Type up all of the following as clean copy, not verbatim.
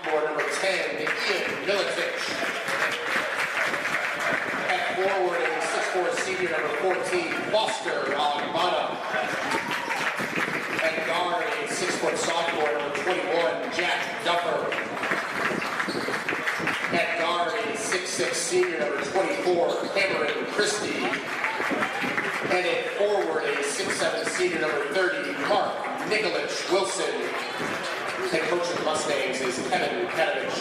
Board number 10, Ian Miletich. At forward, a 6'4" senior, number 14, Foster Alabama. At guard, a 6' sophomore, number 21, Jack Duffer. At guard, a 6'6" senior, number 24, Cameron Christie. And at forward, a 6'7" senior, number 30, Mark Nicholich Wilson. Head coach of the Mustangs is Kevin Katovich.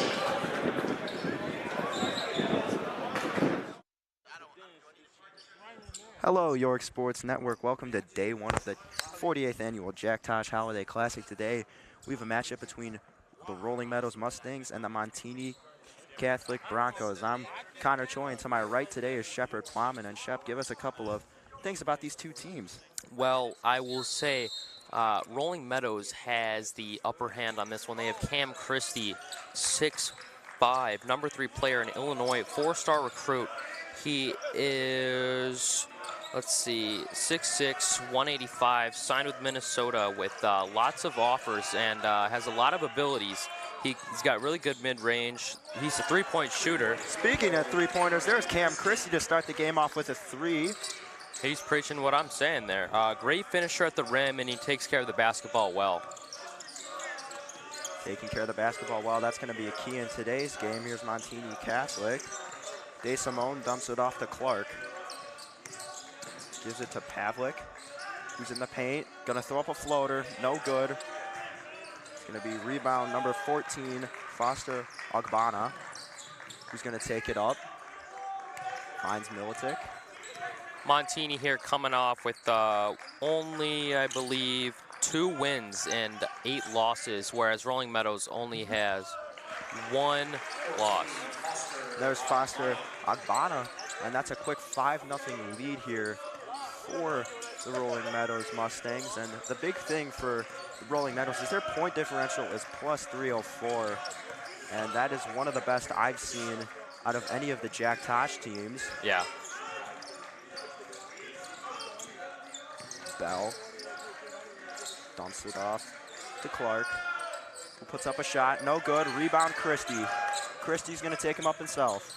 Hello, York Sports Network. Welcome to day one of the 48th annual Jack Tosh Holiday Classic. Today, we have a matchup between the Rolling Meadows Mustangs and the Montini Catholic Broncos. I'm Connor Choi, and to my right today is Shepard Plowman. And Shep, give us a couple of things about these two teams. Well, I will say Rolling Meadows has the upper hand on this one. They have Cam Christie, 6'5", number 3 player in Illinois, 4-star recruit. He is, let's see, 6'6", 185, signed with Minnesota with lots of offers and has a lot of abilities. He's got really good mid-range. He's a three-point shooter. Speaking of three-pointers, there's Cam Christie to start the game off with a 3. He's preaching what I'm saying there. Great finisher at the rim, and he takes care of the basketball well. Taking care of the basketball well, that's going to be a key in today's game. Here's Montini Catholic. DeSimone dumps it off to Clark. Gives it to Pavlik, who's in the paint. Gonna throw up a floater, no good. It's gonna be rebound number 14, Foster Ogbana, who's gonna take it up. Finds Miletic. Montini here coming off with only, I believe, 2 wins and 8 losses, whereas Rolling Meadows only has 1 loss. There's Foster Ogbana, and that's a quick 5-0 lead here for the Rolling Meadows Mustangs. And the big thing for the Rolling Meadows is their point differential is plus 304, and that is one of the best I've seen out of any of the Jack Tosh teams. Yeah. Bell dumps it off to Clark, who puts up a shot, no good. Rebound Christie. Christie's gonna take him up himself.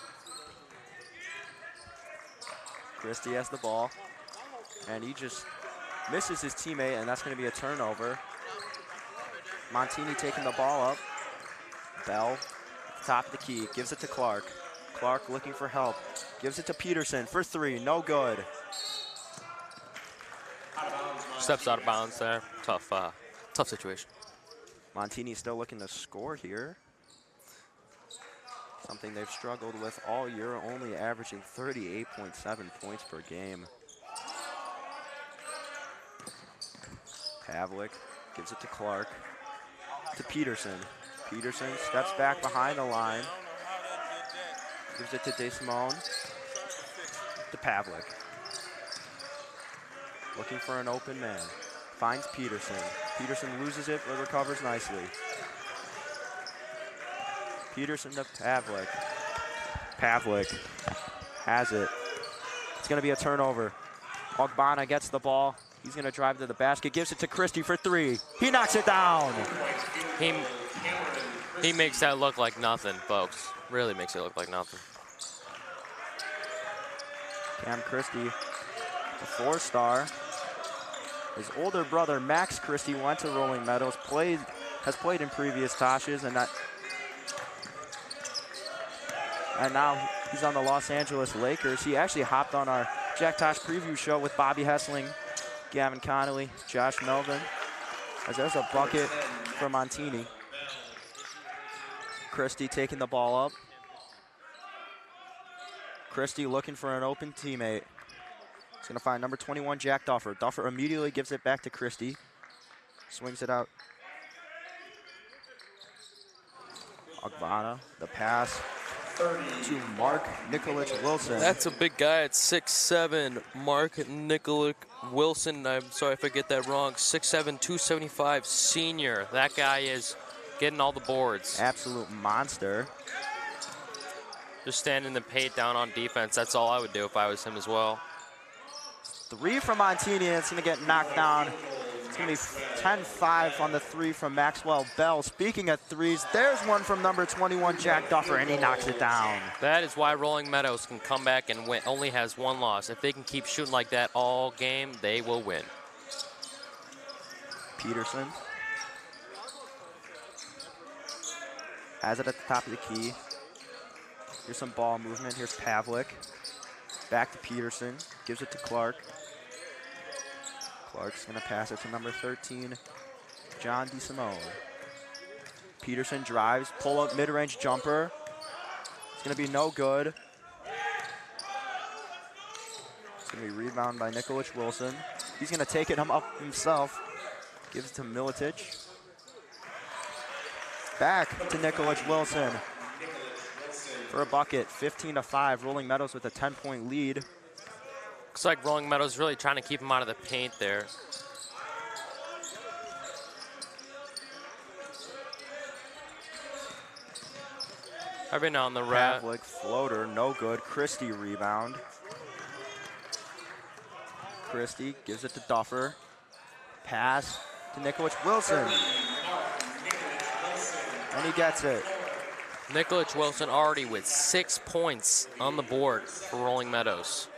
Christie has the ball, and he just misses his teammate, and that's gonna be a turnover. Montini taking the ball up. Bell, top of the key, gives it to Clark. Clark looking for help, gives it to Peterson for 3, no good. Steps out of bounds there. Tough situation. Montini still looking to score here. Something they've struggled with all year, only averaging 38.7 points per game. Pavlik gives it to Clark, to Peterson. Peterson steps back behind the line, gives it to DeSimone, to Pavlik. Looking for an open man, finds Peterson. Peterson loses it, but recovers nicely. Peterson to Pavlik. Pavlik has it. It's gonna be a turnover. Ogbana gets the ball. He's gonna drive to the basket, gives it to Christie for 3. He knocks it down. He makes that look like nothing, folks. Really makes it look like nothing. Cam Christie, a 4-star. His older brother, Max Christie, went to Rolling Meadows, has played in previous Toshes, and now he's on the Los Angeles Lakers. He actually hopped on our Jack Tosh preview show with Bobby Hessling, Gavin Connolly, Josh Melvin, as there's a bucket for Montini. Christie taking the ball up. Christie looking for an open teammate. He's gonna find number 21, Jack Duffer. Duffer immediately gives it back to Christie. Swings it out. Ogbana, the pass to Mark Nicholich Wilson. That's a big guy at 6'7", Mark Nicholich Wilson. I'm sorry if I get that wrong. 6'7", 275 senior. That guy is getting all the boards. Absolute monster. Just standing the paint down on defense. That's all I would do if I was him as well. 3 from Montini, and it's gonna get knocked down. It's going to be 10-5 on the three from Maxwell Bell. Speaking of threes, there's one from number 21, Jack Duffer, and he knocks it down. That is why Rolling Meadows can come back and win. Only has one loss. If they can keep shooting like that all game, they will win. Peterson has it at the top of the key. Here's some ball movement. Here's Pavlik. Back to Peterson. Gives it to Clark. Clark's going to pass it to number 13, John DeSimone. Peterson drives. Pull-up mid-range jumper. It's going to be no good. It's going to be rebounded by Nikolic Wilson. He's going to take it up himself. Gives it to Miletic. Back to Nikolic Wilson for a bucket. 15-5. Rolling Meadows with a 10-point lead. Looks like Rolling Meadows really trying to keep him out of the paint there. I've been on the rat. Pavlik floater, no good. Christie rebound. Christie gives it to Duffer. Pass to Nikolic Wilson. And he gets it. Nikolic Wilson already with 6 points on the board for Rolling Meadows.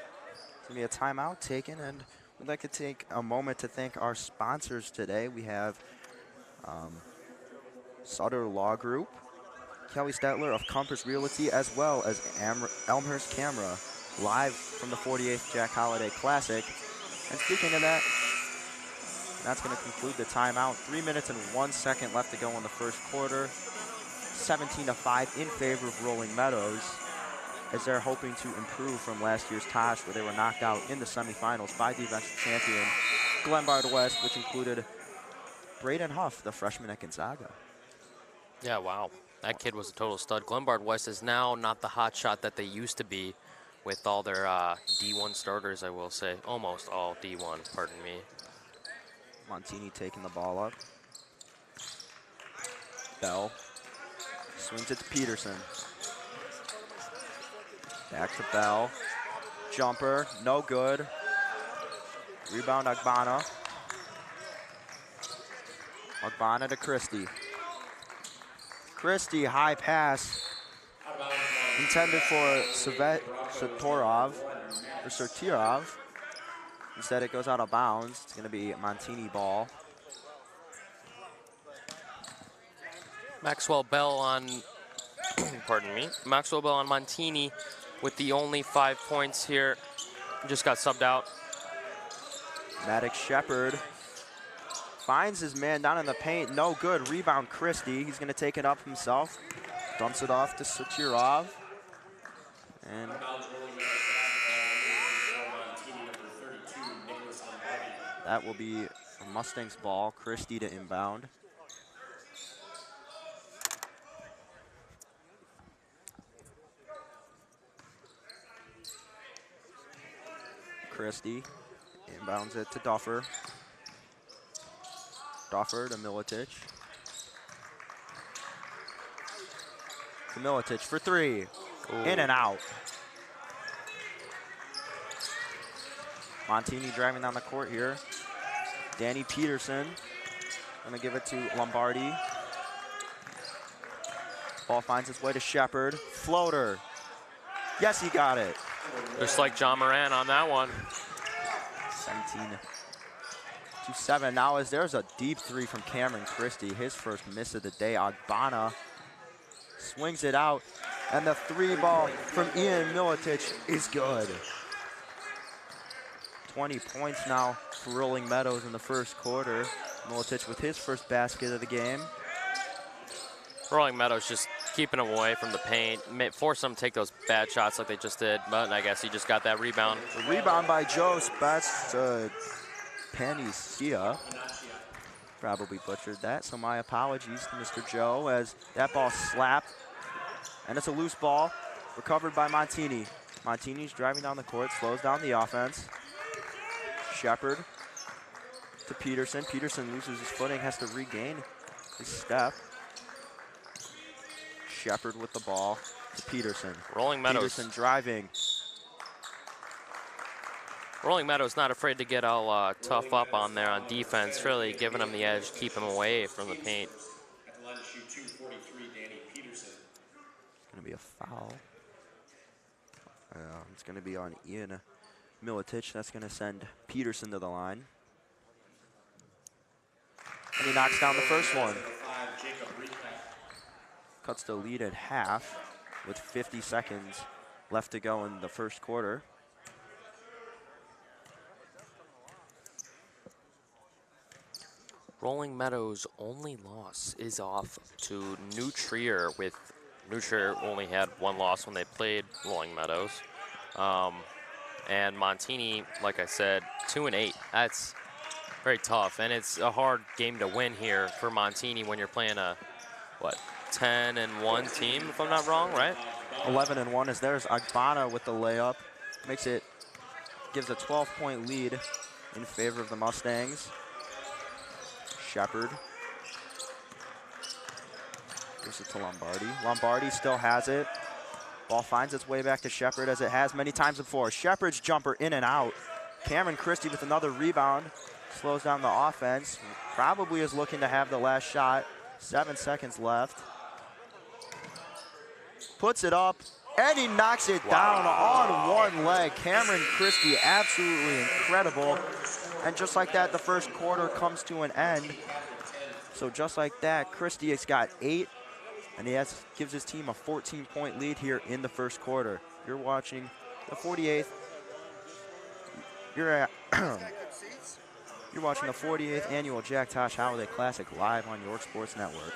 It's going to be a timeout taken, and we'd like to take a moment to thank our sponsors today. We have Sutter Law Group, Kelly Stetler of Compass Realty, as well as Elmhurst Camera, live from the 48th Jack Holiday Classic. And speaking of that, that's going to conclude the timeout. 3 minutes and 1 second left to go in the first quarter. 17-5 in favor of Rolling Meadows, as they're hoping to improve from last year's Tosh, where they were knocked out in the semifinals by the eventual champion, Glenbard West, which included Braden Huff, the freshman at Gonzaga. Yeah, wow. That kid was a total stud. Glenbard West is now not the hot shot that they used to be with all their D1 starters, I will say. Almost all D1, pardon me. Montini taking the ball up. Bell swings it to Peterson. Back to Bell. Jumper, no good. Rebound Agbana. Agbana to Christie. Christie, high pass. Intended for Satorov. Instead, it goes out of bounds. It's going to be Montini ball. Maxwell Bell on, pardon me, Maxwell Bell on Montini with the only 5 points here. Just got subbed out. Maddox Shepard finds his man down in the paint. No good. Rebound Christie. He's going to take it up himself. Dumps it off to Satirov. And that will be a Mustangs ball. Christie to inbound. Christie inbounds it to Duffer. Duffer to Miletic. To Miletic for three. Ooh. In and out. Montini driving down the court here. Danny Peterson gonna give it to Lombardi. Ball finds its way to Shepard. Floater. Yes, he got it. Just like John Moran on that one. 17-7. Now as there's a deep three from Cameron Christie, his first miss of the day. Agbana swings it out, and the three ball from Ian Miletic is good. 20 points now for Rolling Meadows in the first quarter. Miletic with his first basket of the game. Rolling Meadows just keeping him away from the paint, force them to take those bad shots like they just did, but I guess he just got that rebound. A rebound by Joe Panisia. Probably butchered that, so my apologies to Mr. Joe, as that ball slapped, and it's a loose ball, recovered by Montini. Montini's driving down the court, slows down the offense. Shepard to Peterson. Peterson loses his footing, has to regain his step. Shepard with the ball to Peterson. Rolling Meadows. Peterson driving. Rolling Meadows not afraid to get all tough up on there on defense, really giving them the edge, keep them away from the paint. At the line to shoot 243, Danny Peterson. It's going to be a foul. It's going to be on Ian Miletich. That's going to send Peterson to the line. And he knocks down the first one. Cuts the lead at half with 50 seconds left to go in the first quarter. Rolling Meadows' only loss is off to New Trier, with New Trier only had one loss when they played Rolling Meadows. And Montini, like I said, 2-8. That's very tough, and it's a hard game to win here for Montini when you're playing a, what, 10-1 team, if I'm not wrong, right? 11-1 is there's Agbana with the layup. Gives a 12-point lead in favor of the Mustangs. Shepard gives it to Lombardi. Lombardi still has it. Ball finds its way back to Shepard, as it has many times before. Shepard's jumper in and out. Cameron Christie with another rebound. Slows down the offense. Probably is looking to have the last shot. 7 seconds left. Puts it up, and he knocks it down on one leg. Cameron Christie, absolutely incredible. And just like that, the first quarter comes to an end. So just like that, Christie has got 8, and gives his team a 14-point lead here in the first quarter. You're watching the 48th. You're watching the 48th annual Jack Tosh Holiday Classic live on York Sports Network.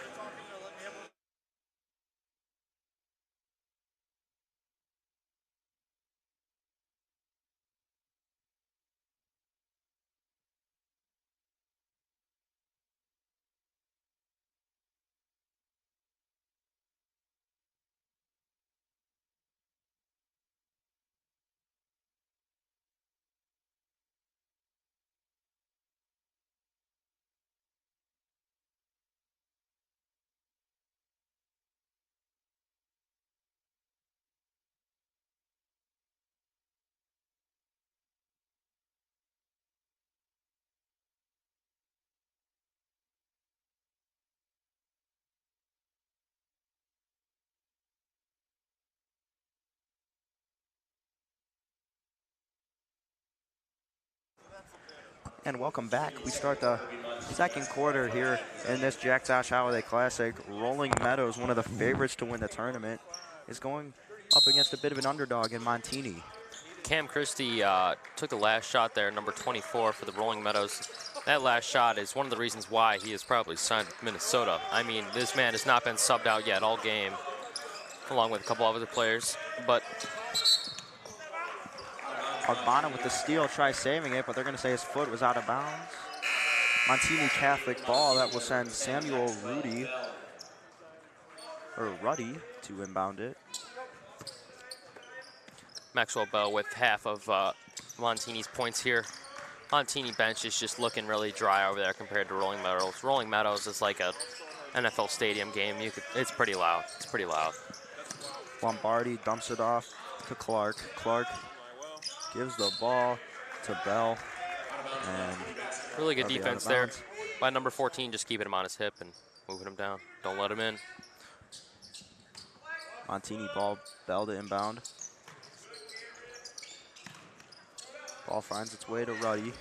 And welcome back. We start the second quarter here in this Jack Tosh Holiday Classic. Rolling Meadows, one of the favorites to win the tournament, is going up against a bit of an underdog in Montini. Cam Christie took the last shot there, number 24 for the Rolling Meadows. That last shot is one of the reasons why he is probably signed with Minnesota. I mean, this man has not been subbed out yet all game, along with a couple of other players. But Agbana with the steal, tries saving it, but they're going to say his foot was out of bounds. Montini Catholic ball that will send Samuel Ruddy to inbound it. Maxwell Bell with half of Montini's points here. Montini bench is just looking really dry over there compared to Rolling Meadows. Rolling Meadows is like a NFL stadium game. It's pretty loud. It's pretty loud. Lombardi dumps it off to Clark. Clark gives the ball to Bell. And really good defense there by number 14, just keeping him on his hip and moving him down. Don't let him in. Montini ball, Bell to inbound. Ball finds its way to Ruddy.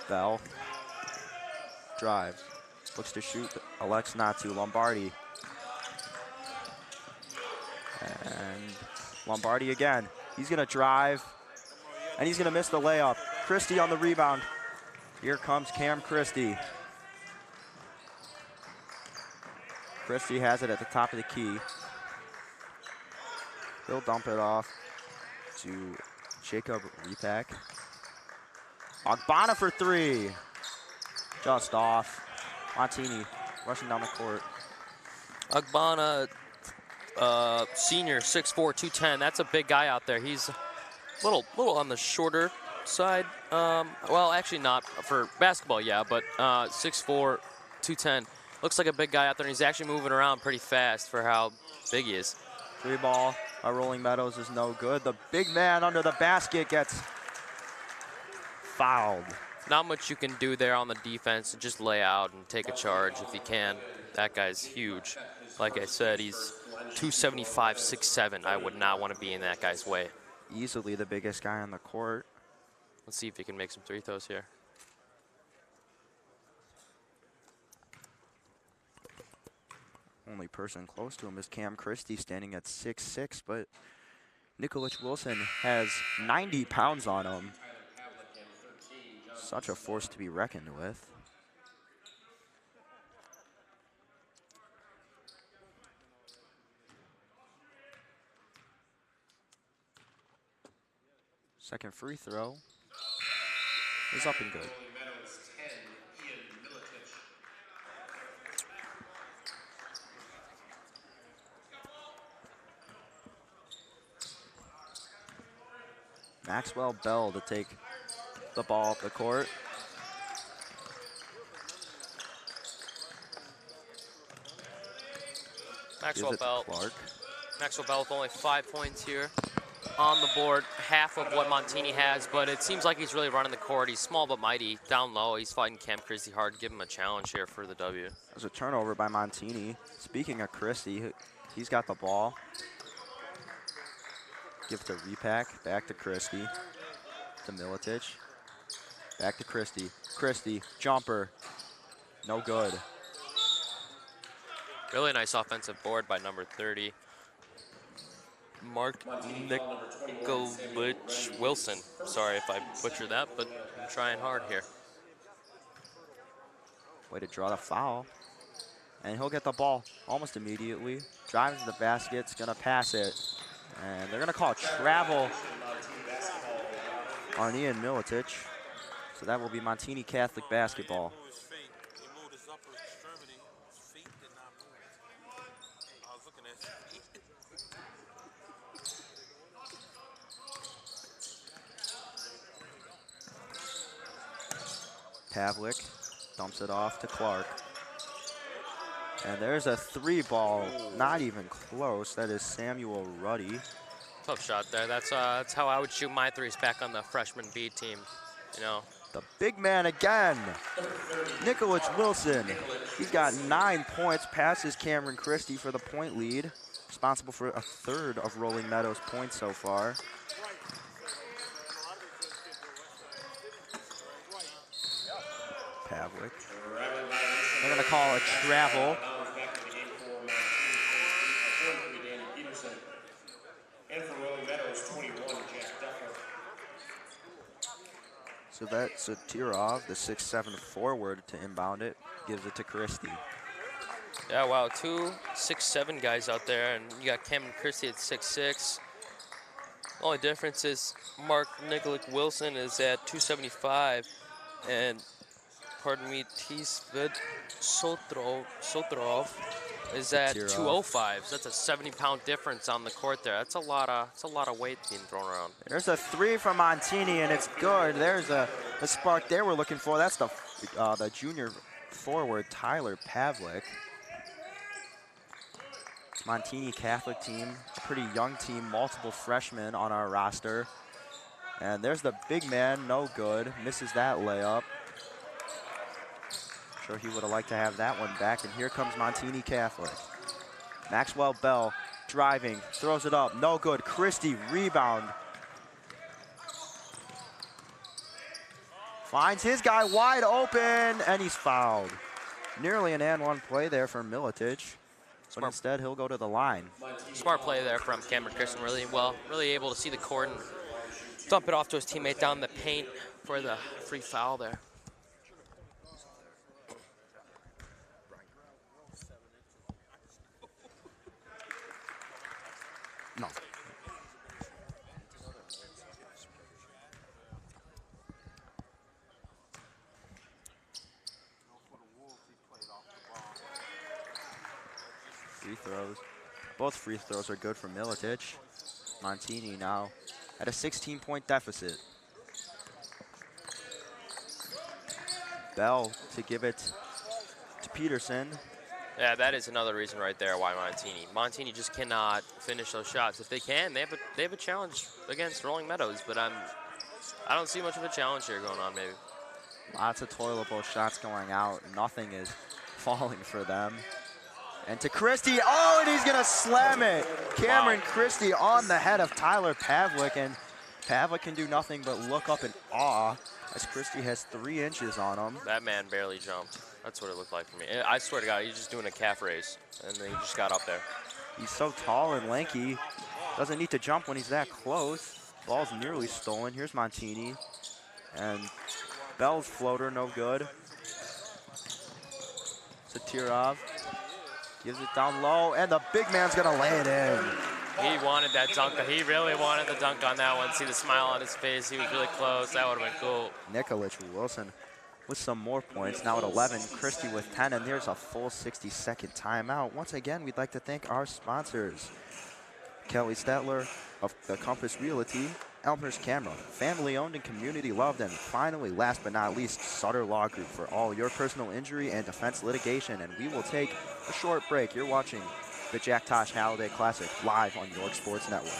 Bell drives, looks to shoot, elects not to. Lombardi. And Lombardi again. He's gonna drive, and he's gonna miss the layup. Christie on the rebound. Here comes Cam Christie. Christie has it at the top of the key. He'll dump it off to Jacob Repack. Agbana for three. Just off. Montini rushing down the court. Agbana, senior, 6'4", 210. That's a big guy out there. He's a little on the shorter side. Well, actually not for basketball, yeah, but 6'4", 210. Looks like a big guy out there, and he's actually moving around pretty fast for how big he is. Three ball Rolling Meadows is no good. The big man under the basket gets fouled. Not much you can do there on the defense. Just lay out and take a charge if you can. That guy's huge. Like I said, he's 275, 6'7". I would not want to be in that guy's way. Easily the biggest guy on the court. Let's see if he can make some free throws here. Only person close to him is Cam Christie, standing at 6'6", but Nicholas Wilson has 90 pounds on him. Such a force to be reckoned with. Second free throw is up and good. Maxwell Bell to take the ball up the court. Maxwell Bell. Clark. Maxwell Bell with only 5 points here on the board, half of what Montini has, but it seems like he's really running the court. He's small but mighty. Down low, he's fighting Cam Christie hard. Give him a challenge here for the W. There's a turnover by Montini. Speaking of Christie, he's got the ball. Give to Repack, back to Christie, to Milicic, back to Christie. Christie, jumper, no good. Really nice offensive board by number 30. Mark Nicholich Wilson. Sorry if I butchered that, but I'm trying hard here. Way to draw the foul. And he'll get the ball almost immediately. Drives to the basket, it's gonna pass it. And they're gonna call travel on Ian Milicic. So that will be Montini Catholic basketball. Pavlik dumps it off to Clark. And there's a 3-ball, not even close. That is Samuel Ruddy. Tough shot there. That's how I would shoot my threes back on the freshman B team. You know. The big man again, Nicholas Wilson. He's got 9 points, passes Cameron Christie for the point lead. Responsible for a third of Rolling Meadows' points so far. Pavlik. They're gonna call a travel. And for Rolling Meadows, 21, Jack Duffler. So that's Satirov, the 6'7" forward, to inbound it. Gives it to Christie. Yeah, wow, 2 6'7" guys out there, and you got Cameron Christie at 6'6". The only difference is Mark Nicholich Wilson is at 275, and pardon me, Tisvid Sotrov is at 205. So that's a 70-pound difference on the court there. That's a lot of weight being thrown around. There's a 3 from Montini, and it's good. There's the spark they were looking for. That's the junior forward, Tyler Pavlik. Montini Catholic team, a pretty young team, multiple freshmen on our roster. And there's the big man, no good. Misses that layup. Sure he would have liked to have that one back. And here comes Montini Catholic. Maxwell Bell driving, throws it up, no good. Christie, rebound. Finds his guy wide open, and he's fouled. Nearly an and one play there for Milicic. But instead, he'll go to the line. Smart play there from Cameron Christian. Really able to see the court and dump it off to his teammate down the paint for the free foul there. No. Free throws. Both free throws are good for Milicic. Montini now at a 16-point deficit. Bell to give it to Peterson. Yeah, that is another reason right there why Montini just cannot finish those shots. If they can, they have a challenge against Rolling Meadows, but I don't see much of a challenge here going on. Maybe. Lots of toiletable shots going out. Nothing is falling for them. And to Christie. Oh, and he's going to slam it. Cameron Christie on the head of Tyler Pavlik. And Pavlik can do nothing but look up in awe as Christie has 3 inches on him. That man barely jumped. That's what it looked like for me. I swear to God, he's just doing a calf raise, and then he just got up there. He's so tall and lanky. Doesn't need to jump when he's that close. Ball's nearly stolen. Here's Montini. And Bell's floater, no good. Satirov gives it down low, and the big man's gonna lay it in. He wanted that dunk. He really wanted the dunk on that one. See the smile on his face. He was really close. That would have been cool. Nikolic Wilson with some more points. Now at 11, Christie with 10, and there's a full 60-second timeout. Once again, we'd like to thank our sponsors. Kelly Stetler of the Compass Realty, Elmhurst Camera, family owned and community loved, and finally, last but not least, Sutter Law Group for all your personal injury and defense litigation. And we will take a short break. You're watching the Jack Tosh Holiday Classic live on York Sports Network.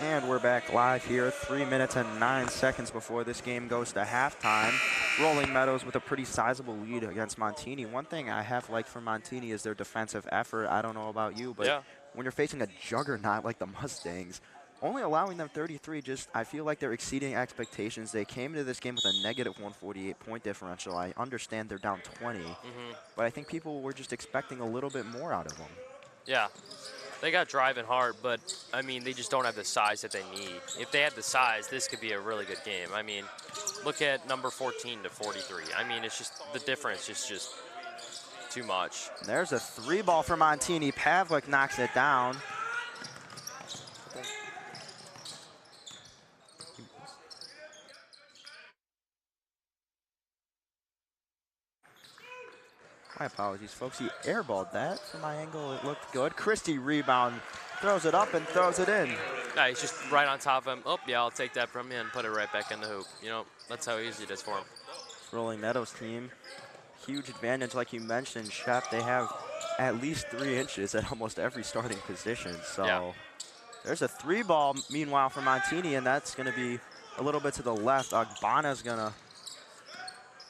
And we're back live here, 3 minutes and 9 seconds before this game goes to halftime. Rolling Meadows with a pretty sizable lead against Montini. One thing I have liked from Montini is their defensive effort. I don't know about you, but when you're facing a juggernaut like the Mustangs, only allowing them 33, I feel like they're exceeding expectations. They came into this game with a negative 148 point differential. I understand they're down 20, but I think people were just expecting a little bit more out of them. Yeah. They got driving hard, but, I mean, they just don't have the size that they need. If they had the size, this could be a really good game. I mean, look at number 14 to 43. I mean, it's just, the difference is just too much. There's a 3 ball for Montini. Pavlik knocks it down. My apologies, folks. He airballed that. From my angle, it looked good. Christie rebound, throws it up and throws it in. Yeah, he's just right on top of him. Oh, yeah, I'll take that from you and put it right back in the hoop. You know, that's how easy it is for him. Rolling Meadows team, huge advantage, like you mentioned, Shep. They have at least 3 inches at almost every starting position. So there's a 3 ball, meanwhile, for Montini, and that's going to be a little bit to the left. Agbana's going to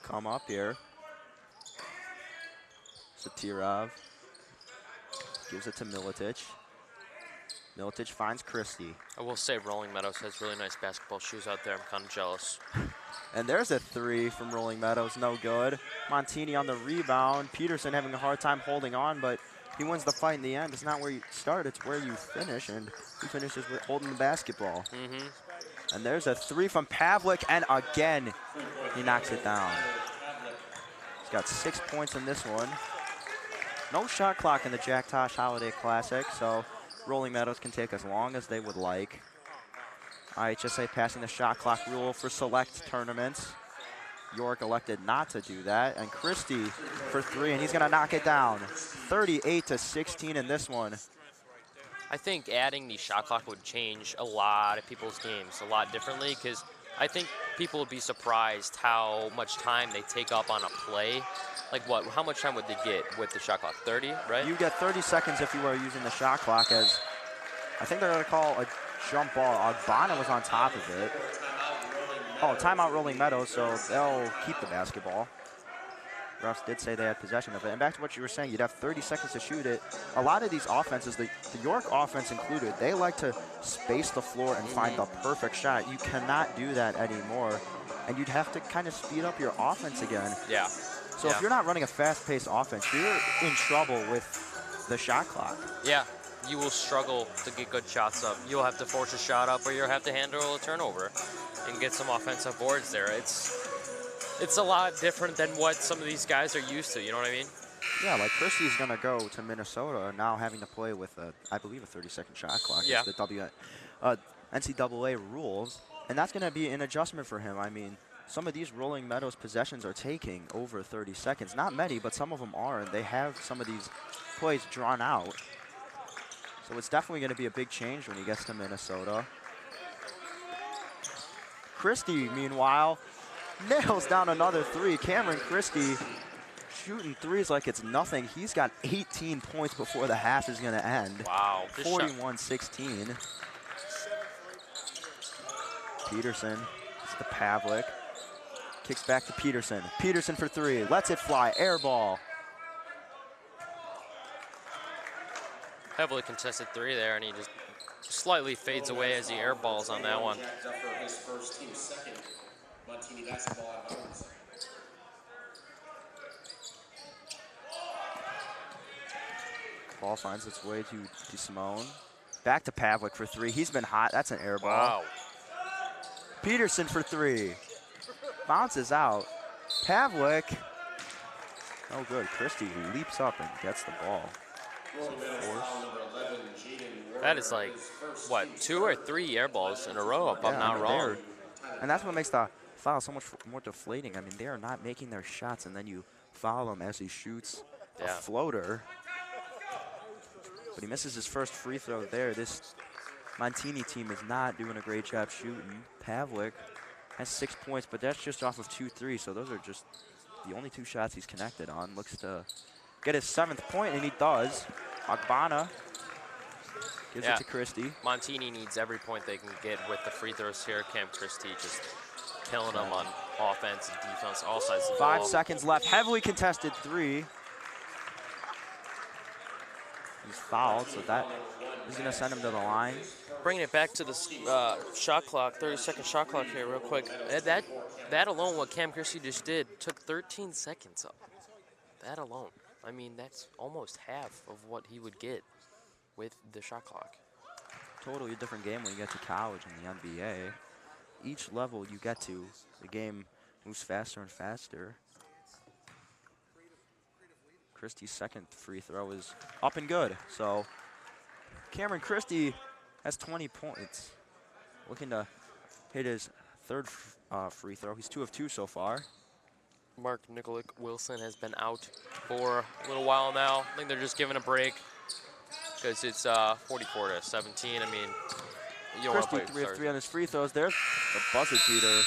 come up here. Satirov gives it to Miletic. Miletic finds Christie. I will say Rolling Meadows has really nice basketball shoes out there. I'm kind of jealous. And there's a 3 from Rolling Meadows, no good. Montini on the rebound. Peterson having a hard time holding on, but he wins the fight in the end. It's not where you start, it's where you finish, and he finishes with holding the basketball. And there's a 3 from Pavlik, and again, he knocks it down. He's got 6 points in this one. No shot clock in the Jack Tosh Holiday Classic, so Rolling Meadows can take as long as they would like. IHSA passing the shot clock rule for select tournaments. York elected not to do that, and Christie for 3, and he's gonna knock it down. 38-16 in this one. I think adding the shot clock would change a lot of people's games a lot differently, because I think people would be surprised how much time they take up on a play. Like what, how much time would they get with the shot clock? 30, right? You get 30 seconds if you are using the shot clock, as I think they're gonna call a jump ball. Agbana was on top of it. Oh, timeout Rolling Meadows, so they'll keep the basketball. Refs did say they had possession of it. And back to what you were saying, you'd have 30 seconds to shoot it. A lot of these offenses, the York offense included, they like to space the floor and find the perfect shot. You cannot do that anymore. And you'd have to kind of speed up your offense again. Yeah. So if you're not running a fast-paced offense, you're in trouble with the shot clock. Yeah, you will struggle to get good shots up. You'll have to force a shot up, or you'll have to handle a turnover. and get some offensive boards there. It's a lot different than what some of these guys are used to. You know what I mean? Yeah, like Christie's going to go to Minnesota now having to play with, I believe, a 30-second shot clock. Yeah. It's the NCAA rules, and that's going to be an adjustment for him. I mean, some of these Rolling Meadows possessions are taking over 30 seconds. Not many, but some of them are, and they have some of these plays drawn out. So it's definitely going to be a big change when he gets to Minnesota. Christie, meanwhile, nails down another three. Cameron Christie shooting threes like it's nothing. He's got 18 points before the half is going to end. Wow. 41-16. Peterson, it's to Pavlik. Kicks back to Peterson. Peterson for three, lets it fly, air ball. Heavily contested three there, and he just slightly fades away as he airballs on that one. His first team second. Montini basketball out of bounds. Ball finds its way to Simone. Back to Pavlik for three. He's been hot. That's an air ball. Wow. Peterson for three. Bounces out. Pavlik. Oh, good. Christie leaps up and gets the ball. That is like, what, 2 or 3 air balls in a row, if I'm not wrong. And that's what makes the foul so much more deflating. I mean, they are not making their shots, and then you foul him as he shoots a floater. But he misses his first free throw there. This Montini team is not doing a great job shooting. Pavlik has 6 points, but that's just off of 2 threes, so those are just the only 2 shots he's connected on. Looks to get his 7th point, and he does. Agbana gives it to Christie. Montini needs every point they can get with the free throws here. Cam Christie just killing them on offense and defense, all sides of the ball. 5 seconds left. Heavily contested three. He's fouled, so that is going to send him to the line. Bringing it back to the shot clock, 30-second shot clock here real quick. That alone, what Cam Christie just did, took 13 seconds up. That alone. I mean, that's almost half of what he would get with the shot clock. Totally different game when you get to college and the NBA. Each level you get to, the game moves faster and faster. Christie's second free throw is up and good. So Cameron Christie has 20 points. Looking to hit his third free throw. He's 2 of 2 so far. Mark Nikolic Wilson has been out for a little while now. I think they're just giving a break because it's 44-17. I mean, you don't want to Christie play 3 of 3 on his free throws. There's the buzzer beater.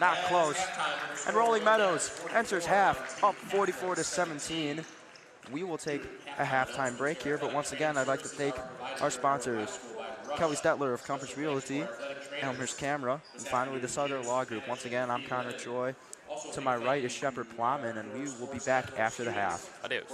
Not close. And Rolling Meadows enters half up 44-17. We will take a halftime break here, but once again, I'd like to thank our sponsors, Kelly Stetler of Compass Realty, Elmer's Camera, and finally the Southern Law Group. Once again, I'm Connor Choi. To my right is Shepard Plowman, and we will be back after the half. Adios.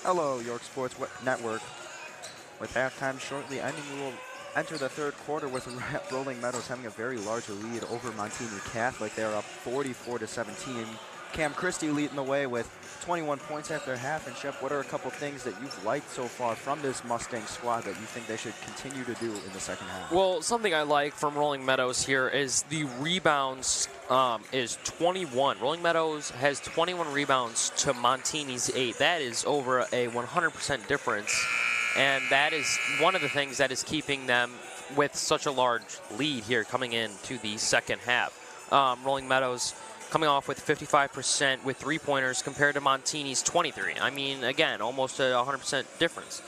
Hello, York Sports Network. With halftime shortly ending, we will enter the third quarter with Rolling Meadows having a very large lead over Montini Catholic. They're up 44-17. Cam Christie leading the way with 21 points after half. And Shep, what are a couple things that you've liked so far from this Mustang squad that you think they should continue to do in the second half? Well, something I like from Rolling Meadows here is the rebounds is 21. Rolling Meadows has 21 rebounds to Montini's 8. That is over a 100% difference. And that is one of the things that is keeping them with such a large lead here coming into the second half. Rolling Meadows coming off with 55% with three-pointers compared to Montini's 23. I mean, again, almost a 100% difference.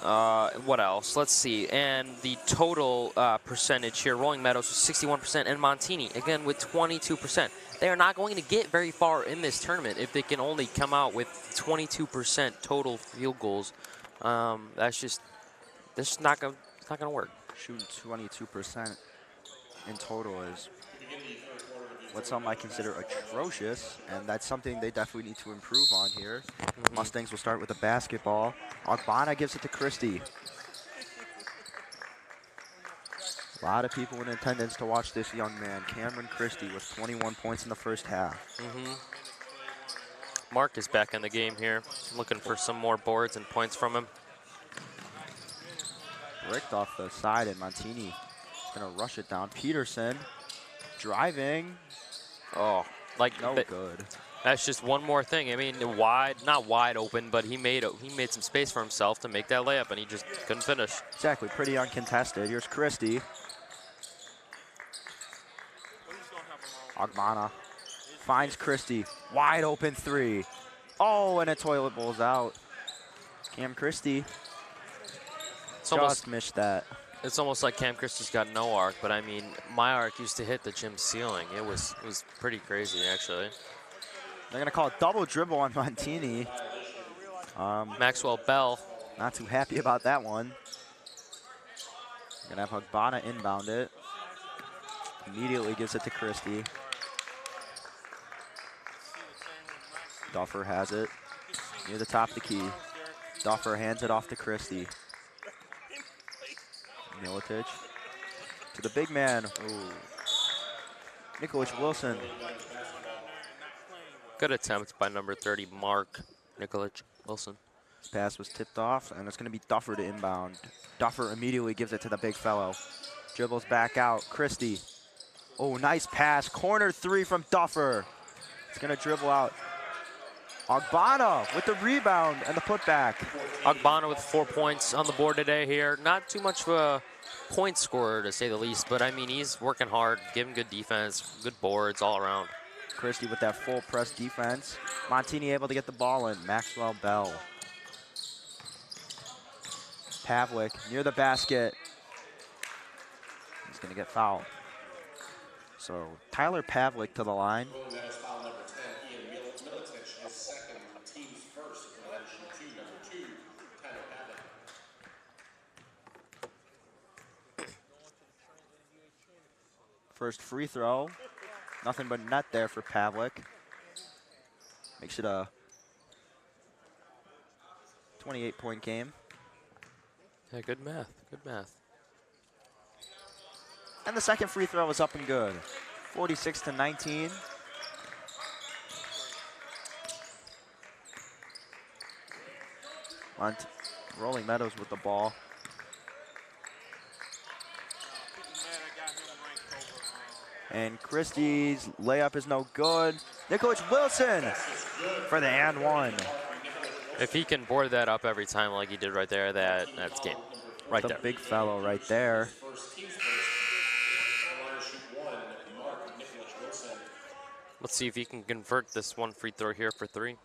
What else? Let's see. And the total percentage here, Rolling Meadows was 61% and Montini, again, with 22%. They are not going to get very far in this tournament if they can only come out with 22% total field goals. That's just not going to work. Shooting 22% in total is what some might consider atrocious, and that's something they definitely need to improve on here. Mustangs will start with a basketball. Ogbonna gives it to Christie. A lot of people in attendance to watch this young man, Cameron Christie, with 21 points in the first half. Mark is back in the game here, looking for some more boards and points from him. Bricked off the side, and Montini is going to rush it down. Peterson driving. Oh, like no good. That's just one more thing. I mean, not wide open, but he made some space for himself to make that layup, and he just couldn't finish. Exactly, pretty uncontested. Here's Christie. Ogbonna finds Christie. Wide open three. Oh, and a toilet bowl's out. Cam Christie just missed that. It's almost like Cam Christie's got no arc, but I mean, my arc used to hit the gym ceiling. It was pretty crazy, actually. They're gonna call a double dribble on Montini. Maxwell Bell. Not too happy about that one. Gonna have Ogbonna inbound it. Immediately gives it to Christie. Duffer has it near the top of the key. Duffer hands it off to Christie. Miletic to the big man. Ooh. Nicholas Wilson. Good attempt by number 30, Mark Nicholas Wilson. This pass was tipped off, and it's going to be Duffer to inbound. Duffer immediately gives it to the big fellow. Dribbles back out. Christie. Oh, nice pass. Corner three from Duffer. It's going to dribble out. Ogbonna with the rebound and the putback. Ogbonna with 4 points on the board today here. Not too much of a point scorer, to say the least, but I mean, he's working hard, giving good defense, good boards all around. Christie with that full press defense. Montini able to get the ball in. Maxwell Bell. Pavlik near the basket. He's going to get fouled. So Tyler Pavlik to the line. First free throw. Nothing but net there for Pavlik. Makes it a 28-point game. Yeah, good math. Good math. And the second free throw was up and good. 46-19. Rolling Meadows with the ball. And Christie's layup is no good. Nicholas Wilson for the and one. If he can board that up every time like he did right there, that's game. Right the there. Big fellow right there. Let's see if he can convert this one free throw here for 3.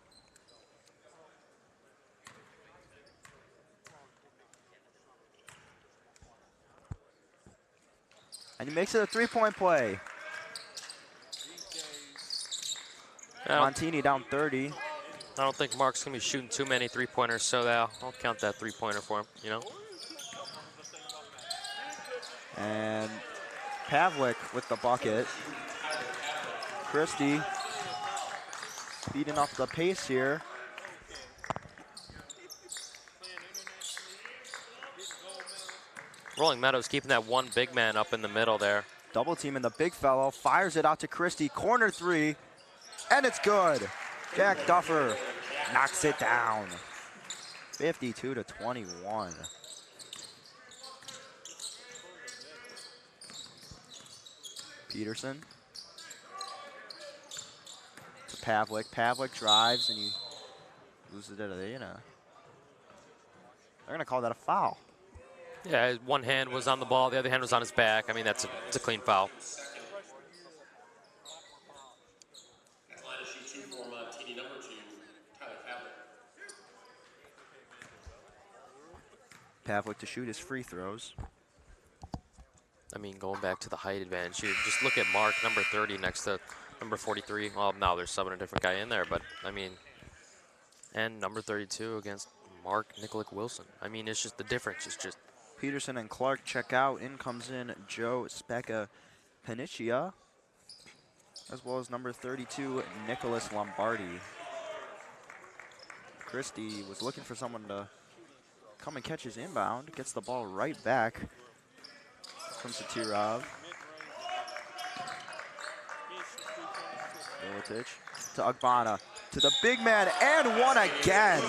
And he makes it a 3-point play. Montini down 30. I don't think Mark's going to be shooting too many three-pointers, so I'll count that three-pointer for him, you know? And Pavlik with the bucket. Christie speeding up the pace here. Rolling Meadows keeping that one big man up in the middle there. Double team and the big fellow fires it out to Christie. Corner three, and it's good. Jack Duffer knocks it down. 52-21. Peterson to Pavlik. Pavlik drives and he loses it. They're gonna call that a foul. Yeah, his one hand was on the ball, the other hand was on his back. I mean, it's a clean foul. Pavlik to shoot his free throws. I mean, going back to the height advantage, you just look at Mark, number 30, next to number 43. Well, now they're subbing a different guy in there, but I mean, and number 32 against Mark Nikolic Wilson. I mean, it's just the difference is just. Peterson and Clark check out. In comes in Joe Specca Panicia, as well as number 32, Nicholas Lombardi. Christie was looking for someone to come and catch his inbound. Gets the ball right back from Satirov. Miletich to Agbana, to the big man, and one again.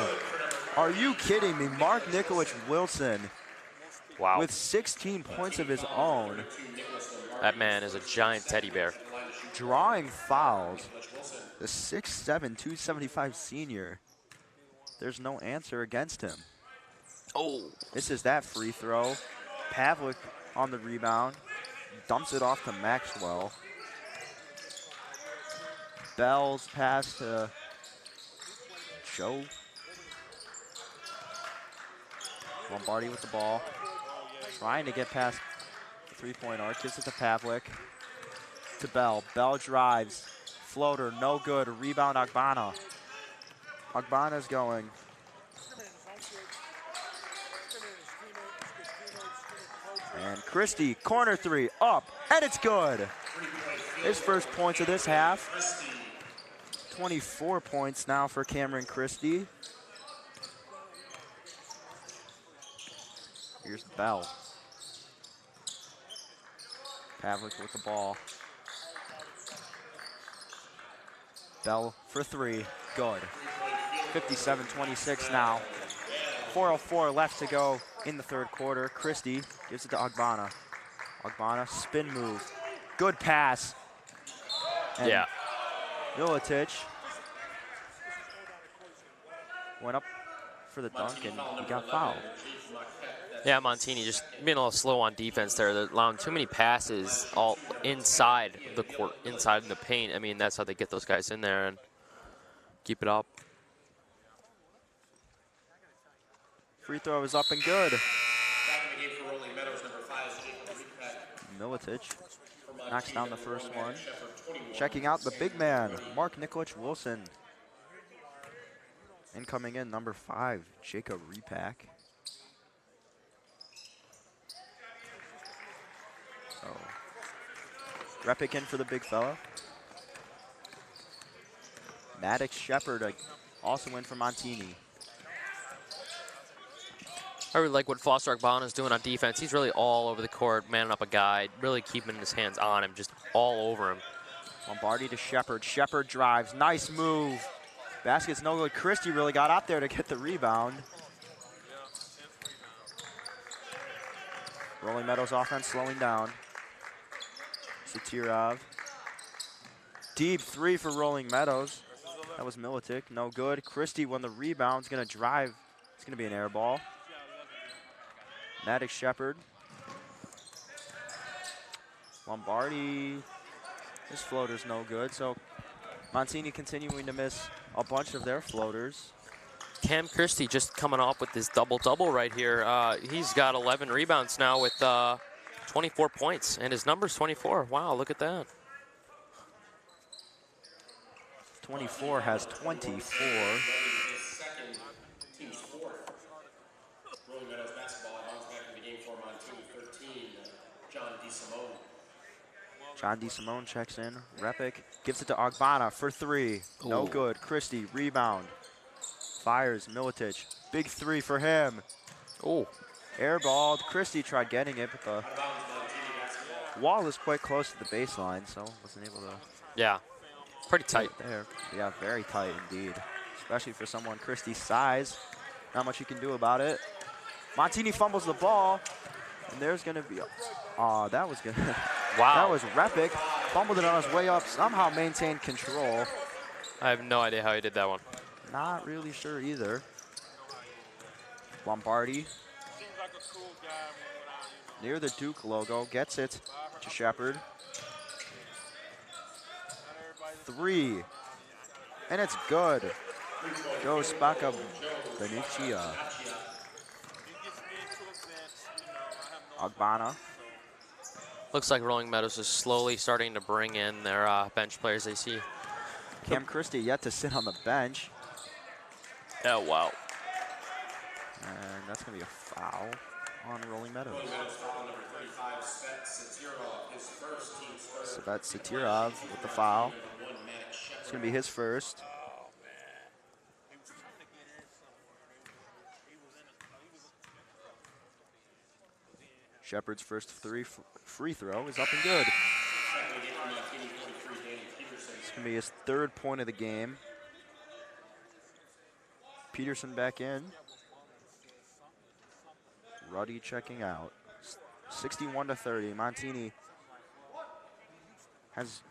Are you kidding me? Mark Nikolic Wilson. Wow. With 16 points of his own. That man is a giant teddy bear. Drawing fouls. The 6'7", 275 senior. There's no answer against him. Oh. This is that free throw. Pavlik on the rebound. Dumps it off to Maxwell. Bell's pass to Joe. Lombardi with the ball. Trying to get past the three-point arc. Gives it to Pavlik. To Bell. Bell drives. Floater, no good. Rebound, Agbana. Agbana's going. And Christie, corner three, up, and it's good. His first points of this half. 24 points now for Cameron Christie. Here's Bell. Pavlik with the ball. Bell for three, good. 57-26 now. 4:04 left to go in the third quarter. Christie gives it to Agbana. Agbana, spin move. Good pass. And yeah. Miletich went up for the dunk and he got fouled. Yeah, Montini just being a little slow on defense there. They're allowing too many passes all inside the court, inside in the paint. I mean, that's how they get those guys in there and keep it up. Free throw is up and good. Miletich knocks down the first one. Checking out the big man, Mark Nikolic Wilson. And coming in, number 5, Jacob Repack. Repick in for the big fella. Maddox Shepard also in for Montini. I really like what Foster Agbana is doing on defense. He's really all over the court, manning up a guy, really keeping his hands on him, just all over him. Lombardi to Shepard. Shepard drives. Nice move. Basket's no good. Christie really got out there to get the rebound. Rolling Meadows offense slowing down. Satirov. Deep three for Rolling Meadows. That was Miletich. No good. Christie won the rebound. He's going to drive. It's going to be an air ball. Maddox Shepard. Lombardi. His floater's no good. So Montini continuing to miss a bunch of their floaters. Cam Christie just coming off with this double-double right here. He's got 11 rebounds now with 24 points, and his number's 24. Wow, look at that. 24 has 24. John DeSimone checks in. Repick gives it to Agbana for three. No good. Christie, rebound. Fires Miletich. Big three for him. Oh. Airballed. Christie tried getting it, but the wall is quite close to the baseline, so wasn't able to. Yeah, pretty tight. There. Yeah, very tight indeed. Especially for someone Christie's size. Not much you can do about it. Montini fumbles the ball, and there's going to be a, that was good. Wow. That was Repic. Fumbled it on his way up, somehow maintained control. I have no idea how he did that one. Not really sure either. Lombardi. Near the Duke logo, gets it to Shepard. 3, and it's good. Goes Spaka Benicia. Agbana. Looks like Rolling Meadows is slowly starting to bring in their bench players they see. Cam Christie yet to sit on the bench. Oh, wow. And that's going to be a foul on Rolling Meadows. Sabat Satirov with the foul. It's going to be his first. Shepard's first free throw is up and good. It's going to be his 3rd point of the game. Peterson back in. Ruddy checking out. 61-30. Montini has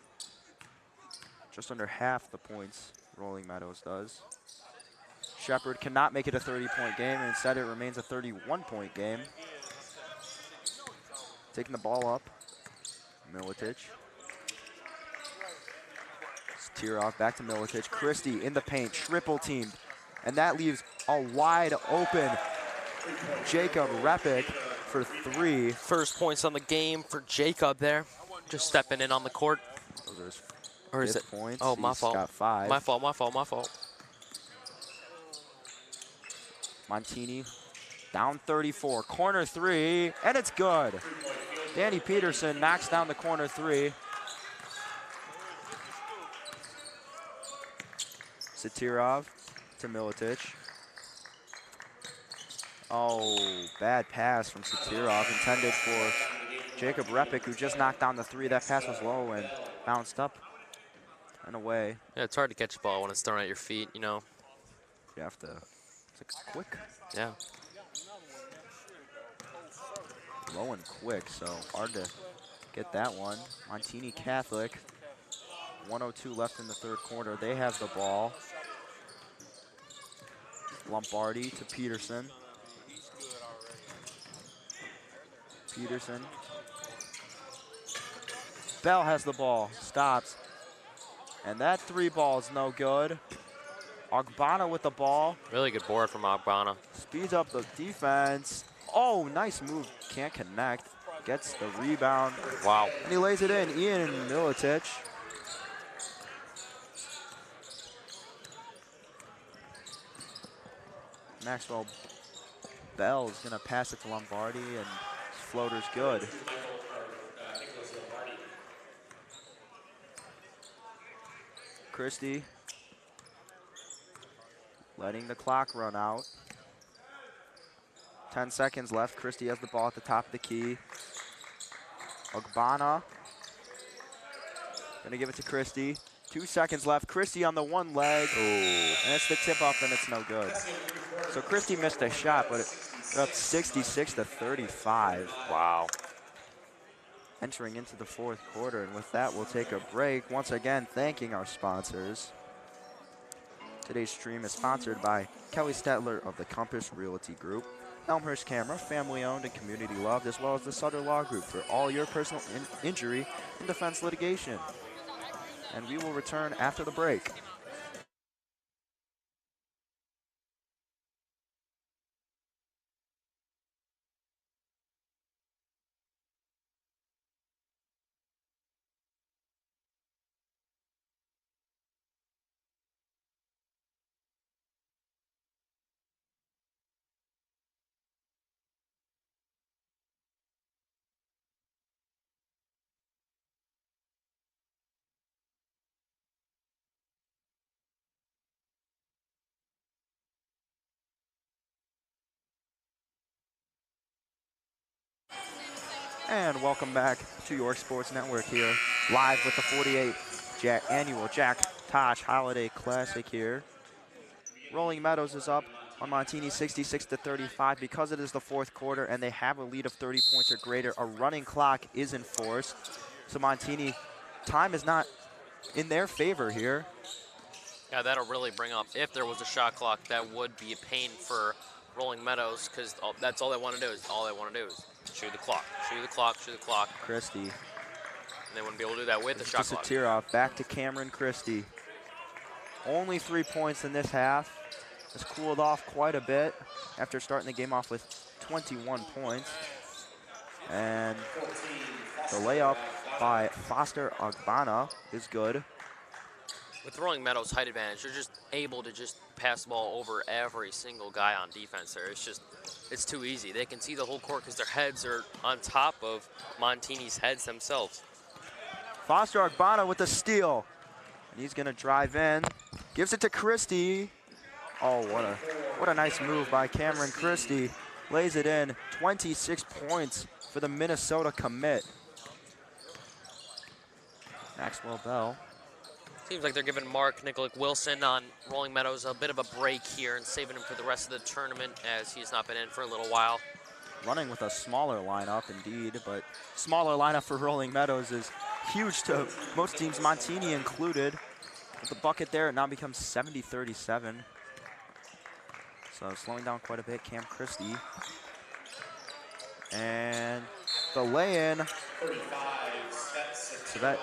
just under half the points Rolling Meadows does. Shepard cannot make it a 30-point game, and instead it remains a 31-point game. Taking the ball up, Militic. Satirov back to Militic. Christie in the paint, triple teamed, and that leaves a wide open Jacob Repic for 3. First points on the game for Jacob there. Just stepping in on the court. Those are his Or is it? points. Oh, my He's fault. got 5. My fault, my fault, my fault. Montini down 34, corner 3, and it's good. Danny Peterson knocks down the corner 3. Satirov to Militic. Oh, bad pass from Satirov, intended for Jacob Repic, who just knocked down the 3. That pass was low and bounced up and away. Yeah, it's hard to catch a ball when it's thrown at your feet, you know. You have to, it's like quick. Yeah. Low and quick, so hard to get that one. Montini Catholic, 1:02 left in the 3rd quarter. They have the ball. Lombardi to Peterson. Peterson. Bell has the ball, stops. And that 3 ball is no good. Agbana with the ball. Really good board from Agbana. Speeds up the defense. Oh, nice move. Can't connect. Gets the rebound. Wow. And he lays it in. Ian Militic. Maxwell Bell is going to pass it to Lombardi, and his floater's good. Christie letting the clock run out. 10 seconds left. Christie has the ball at the top of the key. Agbana gonna give it to Christie. 2 seconds left. Christie on the one leg. Ooh. And it's the tip off, and it's no good. So Christie missed a shot, but it's up 66-35. Wow. Entering into the 4th quarter, and with that, we'll take a break. Once again, thanking our sponsors. Today's stream is sponsored by Kelly Stetler of the Compass Realty Group, Elmhurst Camera, family-owned and community-loved, as well as the Sutter Law Group for all your personal injury and defense litigation. And we will return after the break. And welcome back to York Sports Network here, live with the 48th annual Jack Tosh Holiday Classic here. Rolling Meadows is up on Montini 66-35 because it is the fourth quarter and they have a lead of 30 points or greater. A running clock is enforced. So Montini, time is not in their favor here. Yeah, that'll really bring up, if there was a shot clock, that would be a pain for Rolling Meadows, because that's all they want to do is shoot the clock, shoot the clock, shoot the clock. Christie. And they wouldn't be able to do that with the shot clock. Satirov back to Cameron Christie. Only 3 points in this half. Has cooled off quite a bit after starting the game off with 21 points. And the layup by Foster Ogbonna is good. With Rolling Meadows' height advantage, they're just able to just pass the ball over every single guy on defense there. It's too easy. They can see the whole court because their heads are on top of Montini's heads themselves. Foster Ogbonna with the steal. And he's gonna drive in. Gives it to Christie. Oh, what a nice move by Cameron Christie. Lays it in, 26 points for the Minnesota commit. Maxwell Bell. Seems like they're giving Mark Nicolak Wilson on Rolling Meadows a bit of a break here and saving him for the rest of the tournament as he's not been in for a little while. Running with a smaller lineup indeed, but smaller lineup for Rolling Meadows is huge to most teams, Montini included. With the bucket there, it now becomes 70-37. So slowing down quite a bit, Cam Christie. And the lay-in,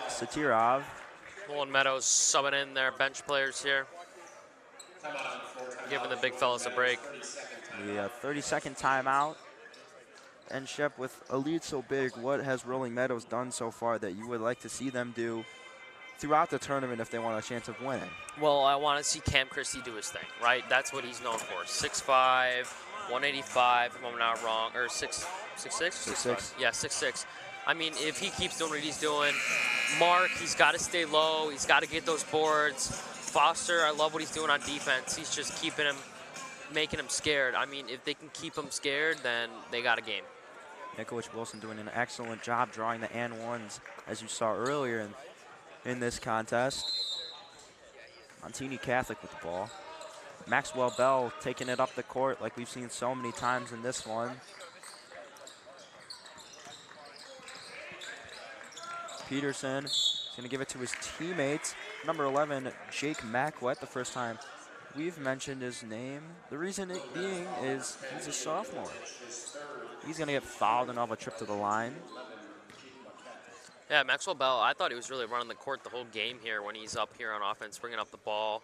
Satirov. Rolling Meadows subbing in their bench players here, giving the big fellas a break. The 30-second timeout. And Shep, with a lead so big, what has Rolling Meadows done so far that you would like to see them do throughout the tournament if they want a chance of winning? Well, I want to see Cam Christie do his thing, right? That's what he's known for. 6'5", 185, if I'm not wrong, or 6'6"? 6'6". Yeah, 6'6". I mean, if he keeps doing what he's doing, Mark, he's got to stay low. He's got to get those boards. Foster, I love what he's doing on defense. He's just keeping him, making him scared. I mean, if they can keep him scared, then they got a game. Nicolak Wilson doing an excellent job drawing the and ones, as you saw earlier in this contest. Montini Catholic with the ball. Maxwell Bell taking it up the court like we've seen so many times in this one. Peterson is going to give it to his teammates. Number 11, Jake Mackwet, the first time we've mentioned his name. The reason it being is he's a sophomore. He's going to get fouled and have a trip to the line. Yeah, Maxwell Bell, I thought he was really running the court the whole game here when he's up here on offense, bringing up the ball.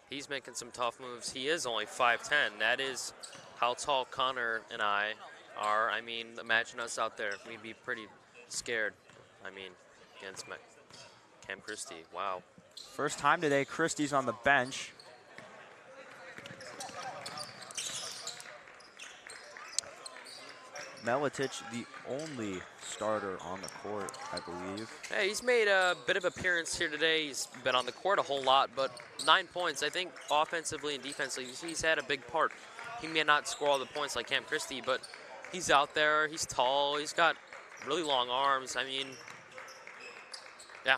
He's making some tough moves. He is only 5'10". That is how tall Connor and I are. I mean, imagine us out there. We'd be pretty scared. I mean, against Cam Christie. Wow. First time today, Christie's on the bench. Miletic, the only starter on the court, I believe. Hey, he's made a bit of appearance here today. He's been on the court a whole lot, but 9 points. I think offensively and defensively, he's had a big part. He may not score all the points like Cam Christie, but he's out there. He's tall. He's got really long arms. I mean, yeah.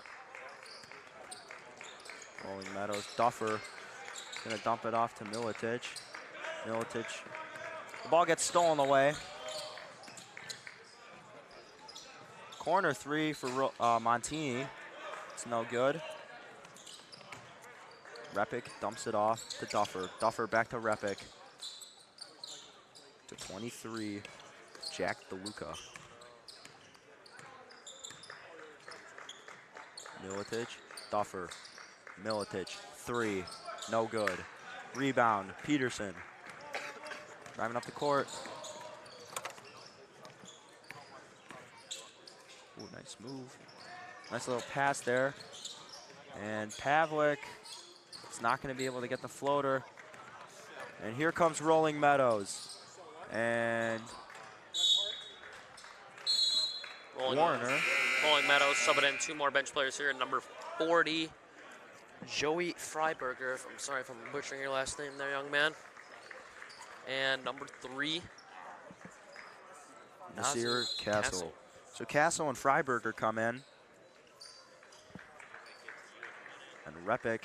Rolling Meadows, Duffer gonna dump it off to Miletic. Miletic, the ball gets stolen away. Corner three for Montini. It's no good. Repic dumps it off to Duffer. Duffer back to Repic. To 23, Jack DeLuca. Miletic, Duffer. Miletic, three, no good. Rebound, Peterson. Driving up the court. Ooh, nice move. Nice little pass there. And Pavlik is not going to be able to get the floater. And here comes Rolling Meadows. And Warner. Rolling Meadows subbing in 2 more bench players here. Number 40, Joey Freiberger. I'm sorry if I'm butchering your last name there, young man. And number 3, Nasir Castle. So Castle and Freiberger come in. And Repic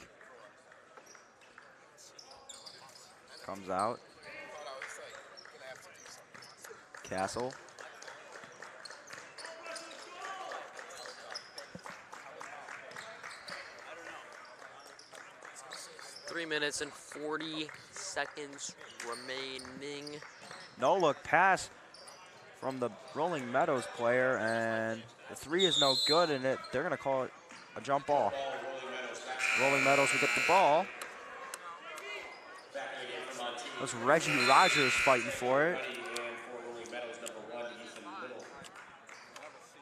comes out. Castle. Three minutes and 40 seconds remaining. No look pass from the Rolling Meadows player, and the three is no good, and they're going to call it a jump ball. Rolling Meadows will get the ball. It was Reggie Rogers fighting for it.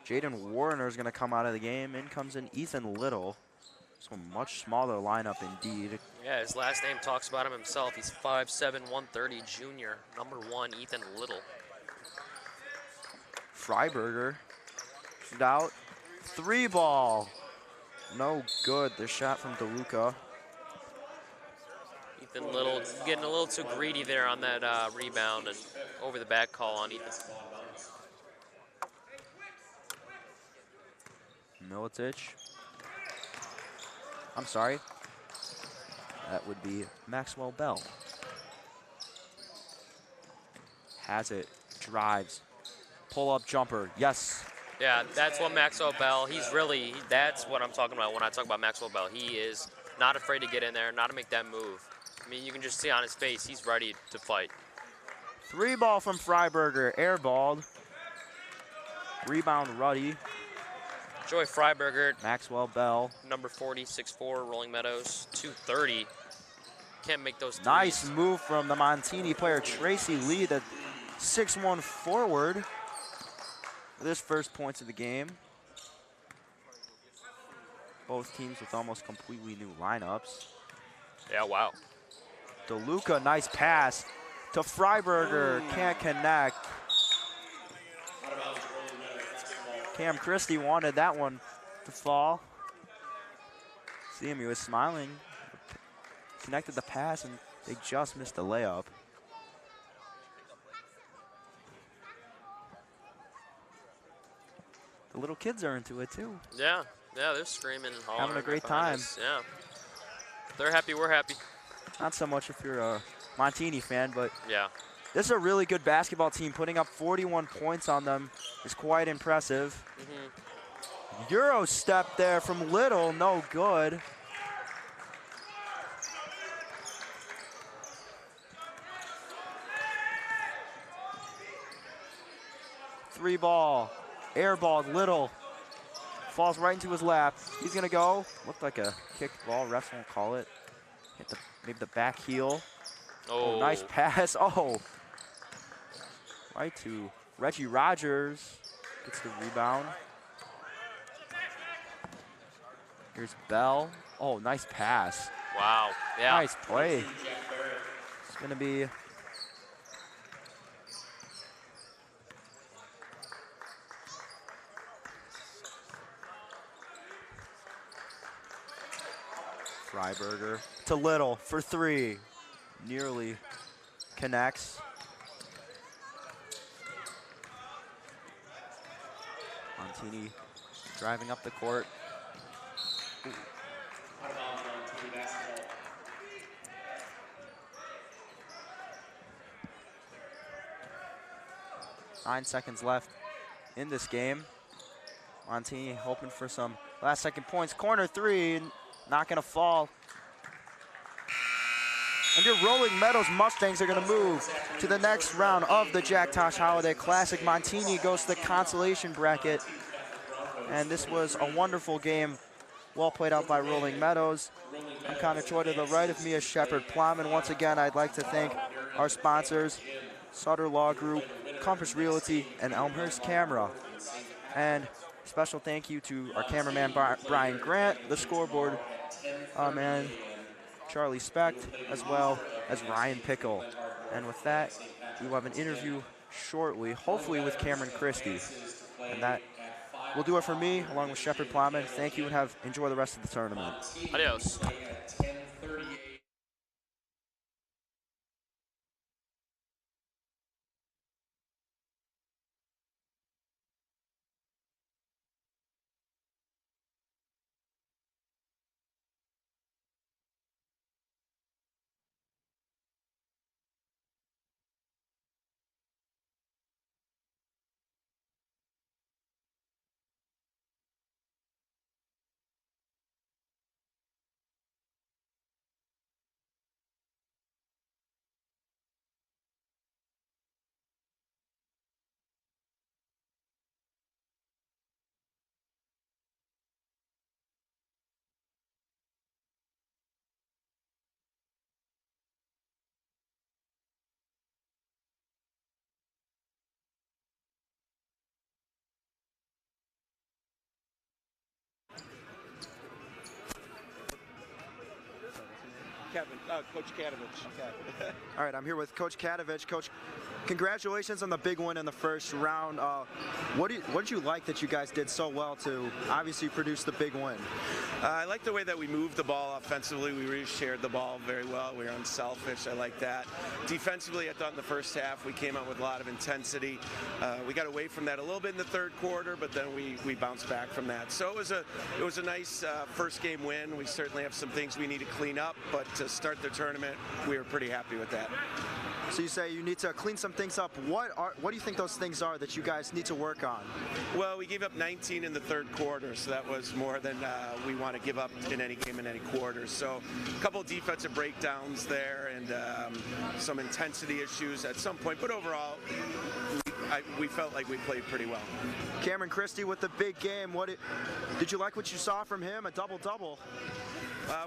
Jaden Warner is going to come out of the game. In comes in Ethan Little. So much smaller lineup indeed. Yeah, his last name talks about him himself. He's 5'7", 130 junior. Number 1, Ethan Little. Freiberger shoot out. 3 ball. No good. The shot from DeLuca. Ethan Little getting a little too greedy there on that rebound and over the back call on Ethan. Milicic. I'm sorry. That would be Maxwell Bell. Has it. Drives. Pull-up jumper. Yes. Yeah, that's what Maxwell Bell, that's what I'm talking about when I talk about Maxwell Bell. He is not afraid to get in there, not to make that move. I mean, you can just see on his face, he's ready to fight. 3 ball from Freiberger. Airballed. Rebound Ruddy. Joey Freiberger, Maxwell Bell. number 40, 6'4", Rolling Meadows, 230. Can't make those threes. Nice move from the Montini player, Tracy Lee, the 6'1" forward. For this first points of the game. Both teams with almost completely new lineups. Yeah, wow. DeLuca, nice pass to Freiberger, can't connect. Cam Christie wanted that one to fall. See him, he was smiling. Connected the pass and they just missed the layup. The little kids are into it too. Yeah, they're screaming and hollering. Having a great behind time. us. Yeah. They're happy, we're happy. Not so much if you're a Montini fan, but Yeah. this is a really good basketball team. Putting up 41 points on them is quite impressive. Euro step there from Little, no good. Three ball, airballed Little. Falls right into his lap. He's gonna go. Looked like a kicked ball, refs won't call it. Hit maybe the back heel. Oh, nice pass. Oh. Right to Reggie Rogers. Gets the rebound. Here's Bell. Oh, nice pass. Wow. Yeah. Nice play. It's gonna be Freiberger to Little for 3. Nearly connects. Montini driving up the court. Ooh. 9 seconds left in this game. Montini hoping for some last second points. Corner 3, not gonna fall. And your Rolling Meadows Mustangs are gonna move to the next round of the Jack Tosh Holiday Classic. Montini goes to the consolation bracket. And this was a wonderful game, well played out by Rolling Meadows. I'm Connor Choi. To the right of me is Shepard Plowman. Once again, I'd like to thank our sponsors, Sutter Law Group, Compass Realty, and Elmhurst Camera. And special thank you to our cameraman, Brian Grant, the scoreboard man, Charlie Specht, as well as Ryan Pickle. And with that, we will have an interview shortly, hopefully with Cameron Christie. And that will do it for me, along with Shepard Plowman. Thank you and enjoy the rest of the tournament. Adios. Coach Kadovich. Okay. All right, I'm here with Coach Kadovich. Coach, congratulations on the big win in the first round. What did you like that you guys did so well to obviously produce the big win? I like the way that we moved the ball offensively. We really shared the ball very well. We were unselfish. I like that. Defensively, I thought in the first half we came out with a lot of intensity. We got away from that a little bit in the third quarter, but then we bounced back from that. So it was a nice first game win. We certainly have some things we need to clean up, but to start the tournament, we were pretty happy with that. So you say you need to clean some things up. What do you think those things are that you guys need to work on? Well, we gave up 19 in the third quarter, so that was more than we want to give up in any game in any quarter. So a couple of defensive breakdowns there and some intensity issues at some point, but overall, we felt like we played pretty well. Cameron Christie with the big game. Did you like what you saw from him? A double-double.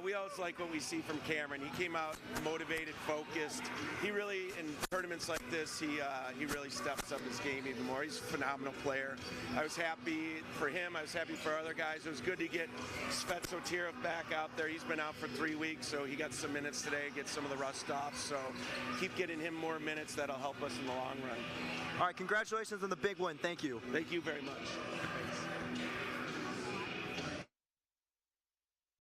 We always like what we see from Cameron. He came out motivated, focused. He really, in tournaments like this, he really steps up his game even more. He's a phenomenal player. I was happy for him. I was happy for other guys. It was good to get Svet Sotirov back out there. He's been out for 3 weeks, so he got some minutes today, get some of the rust off. So keep getting him more minutes. That'll help us in the long run. All right, congratulations on the big win. Thank you. Thank you very much.